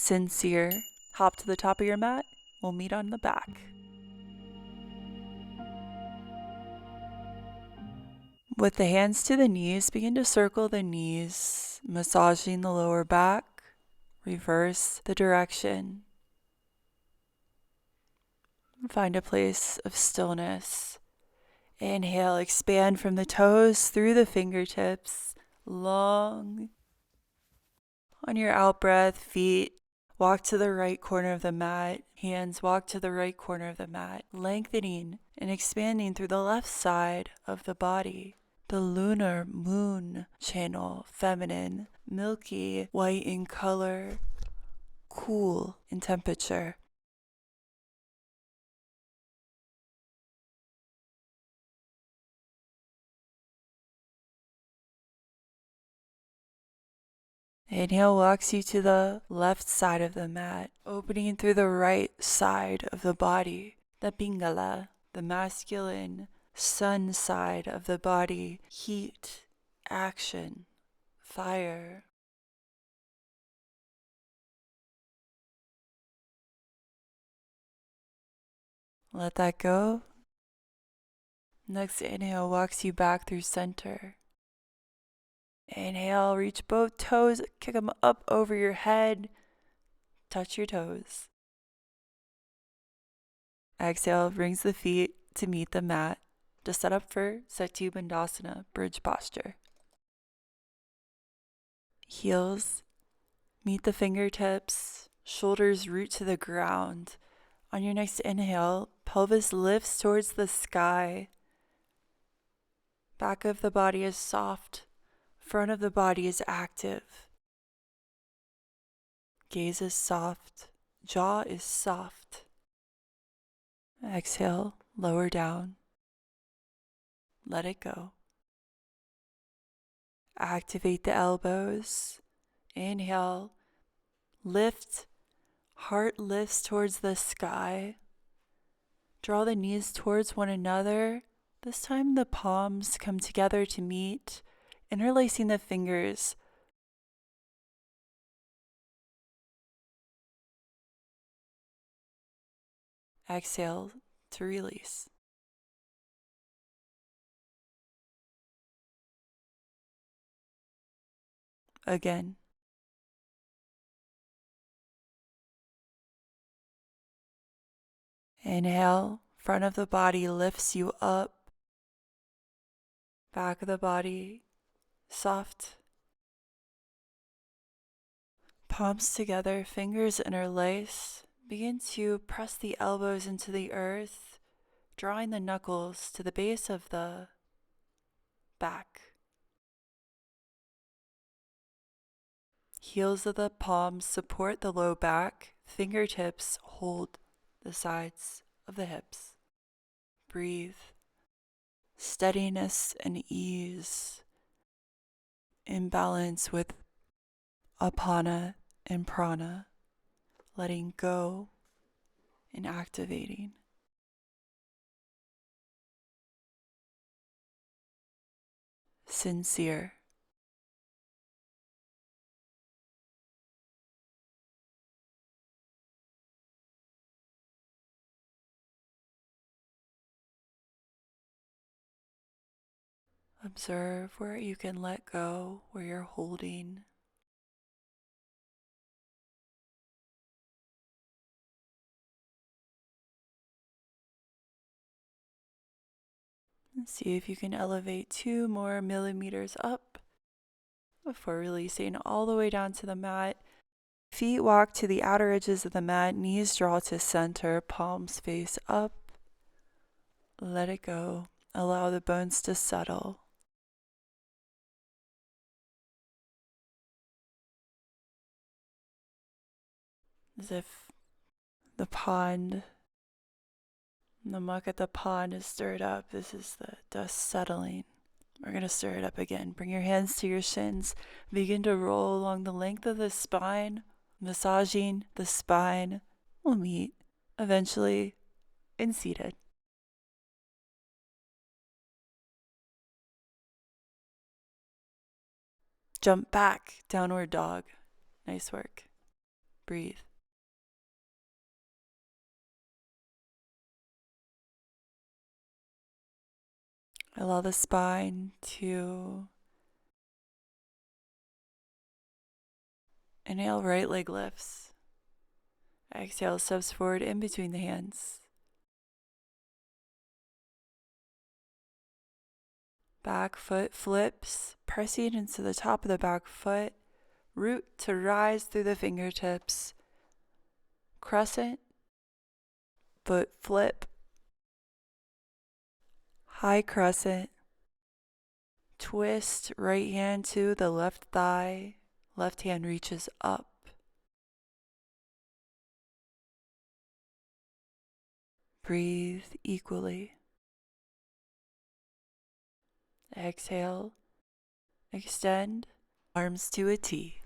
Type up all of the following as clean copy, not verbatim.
sincere. Hop to the top of your mat. We'll meet on the back. With the hands to the knees, begin to circle the knees, massaging the lower back. Reverse the direction. Find a place of stillness. Inhale, expand from the toes through the fingertips, long. On your out breath, feet walk to the right corner of the mat, hands walk to the right corner of the mat, lengthening and expanding through the left side of the body. The lunar moon channel, feminine, milky, white in color, cool in temperature. Inhale walks you to the left side of the mat, opening through the right side of the body, the Pingala, the masculine sun side of the body, heat, action, fire. Let that go. Next inhale walks you back through center. Inhale, reach both toes, kick them up over your head, touch your toes. Exhale, brings the feet to meet the mat, to set up for Setu Bandhasana, bridge posture. Heels meet the fingertips, shoulders root to the ground. On your next inhale, pelvis lifts towards the sky. Back of the body is soft. Front of the body is active. Gaze is soft. Jaw is soft. Exhale, lower down. Let it go. Activate the elbows. Inhale, lift. Heart lifts towards the sky. Draw the knees towards one another. This time the palms come together to meet, interlacing the fingers. Exhale to release. Again. Inhale, front of the body lifts you up. Back of the body, soft. Palms together, fingers interlace. Begin to press the elbows into the earth, drawing the knuckles to the base of the back. Heels of the palms support the low back. Fingertips hold the sides of the hips. Breathe. Steadiness and ease. In balance with apana and prana. Letting go and activating. Sincere. Observe where you can let go, where you're holding. And see if you can elevate 2 more millimeters up before releasing all the way down to the mat. Feet walk to the outer edges of the mat, knees draw to center, palms face up. Let it go. Allow the bones to settle. As if the pond, the muck at the pond is stirred up. This is the dust settling. We're going to stir it up again. Bring your hands to your shins. Begin to roll along the length of the spine, massaging the spine. We'll meet eventually in seated. Jump back, downward dog. Nice work. Breathe. Allow the spine to inhale, right leg lifts. Exhale, steps forward in between the hands. Back foot flips, pressing into the top of the back foot. Root to rise through the fingertips. Crescent. Foot flip. High crescent. Twist, right hand to the left thigh. Left hand reaches up. Breathe equally. Exhale. Extend. Arms to a T.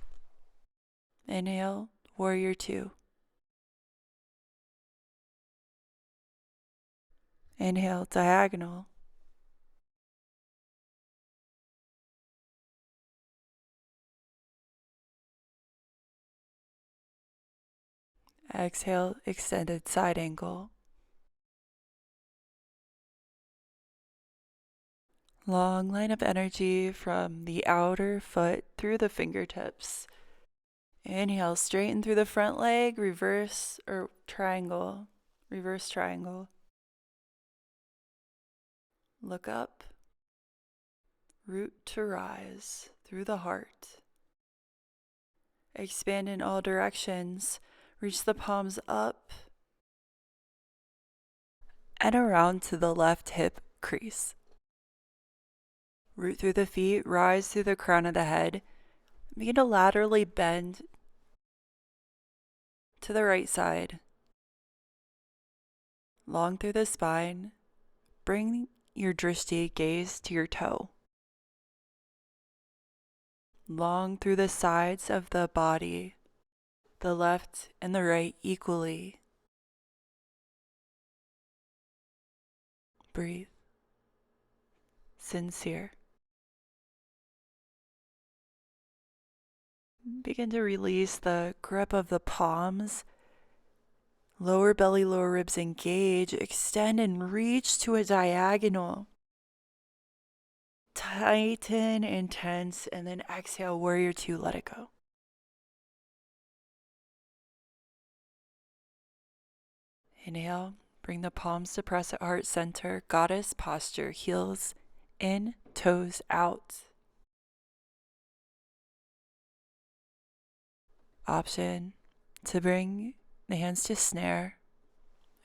Inhale, warrior two. Inhale, diagonal. Exhale, extended side angle. Long line of energy from the outer foot through the fingertips. Inhale, straighten through the front leg, reverse or triangle. Reverse triangle. Look up. Root to rise through the heart. Expand in all directions. Reach the palms up and around to the left hip crease. Root through the feet, rise through the crown of the head. Begin to laterally bend to the right side. Long through the spine. Bring your drishti gaze to your toe. Long through the sides of the body, the left and the right equally. Breathe. Sincere. Begin to release the grip of the palms. Lower belly, lower ribs engage. Extend and reach to a diagonal. Tighten and tense, and then exhale, warrior two, let it go. Inhale, bring the palms to press at heart center, goddess posture, heels in, toes out. Option to bring the hands to snare,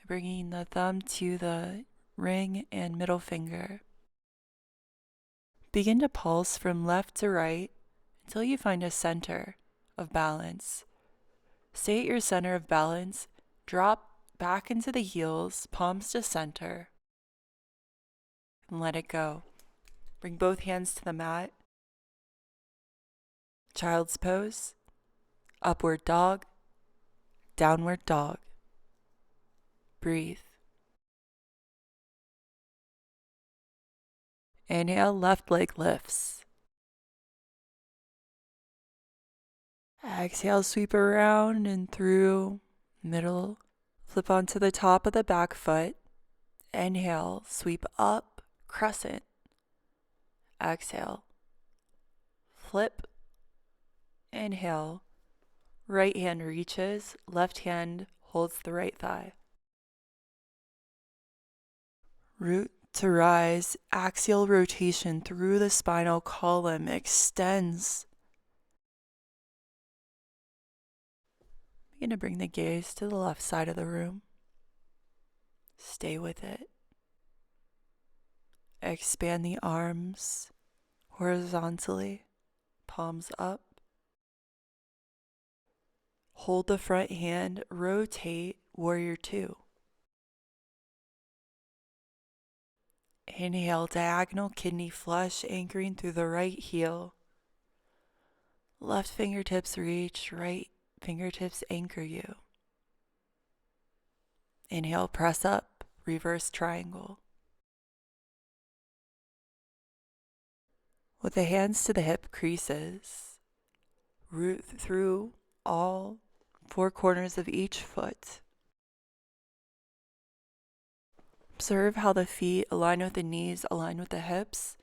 bringing the thumb to the ring and middle finger. Begin to pulse from left to right until you find a center of balance. Stay at your center of balance, drop back into the heels, palms to center, and let it go. Bring both hands to the mat. Child's pose, upward dog, downward dog. Breathe. Inhale, left leg lifts. Exhale, sweep around and through, middle. Flip onto the top of the back foot. Inhale, sweep up, crescent. Exhale, flip. Inhale, right hand reaches, left hand holds the right thigh. Root to rise, axial rotation through the spinal column extends. Begin to bring the gaze to the left side of the room. Stay with it. Expand the arms horizontally, palms up. Hold the front hand, rotate, warrior two. Inhale, diagonal kidney flush, anchoring through the right heel. Left fingertips reach, right fingertips anchor you. Inhale, press up, reverse triangle. With the hands to the hip creases, root through all four corners of each foot. Observe how the feet align with the knees, align with the hips.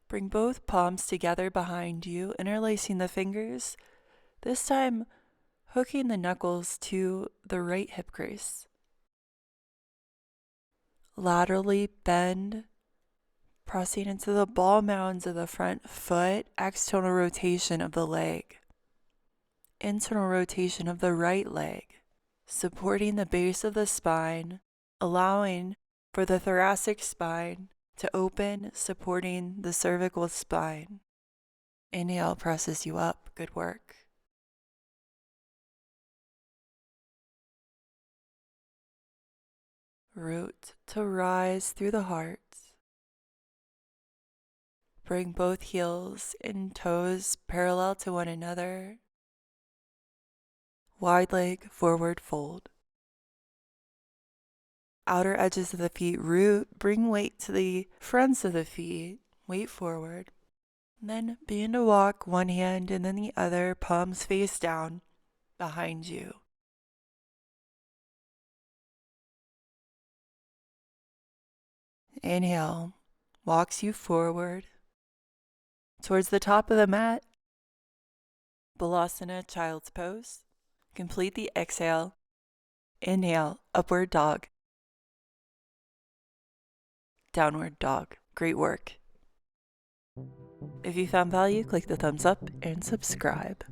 Bring both palms together behind you, interlacing the fingers, this time hooking the knuckles to the right hip crease. Laterally bend, pressing into the ball mounds of the front foot, external rotation of the leg. Internal rotation of the right leg, supporting the base of the spine, allowing for the thoracic spine to open, supporting the cervical spine. Inhale presses you up. Good work. Root to rise through the heart. Bring both heels and toes parallel to one another. Wide leg forward fold. Outer edges of the feet root. Bring weight to the fronts of the feet. Weight forward. And then begin to walk one hand and then the other, palms face down behind you. Inhale walks you forward towards the top of the mat. Balasana, child's pose. Complete the exhale. Inhale, upward dog. Downward dog. Great work. If you found value, click the thumbs up and subscribe.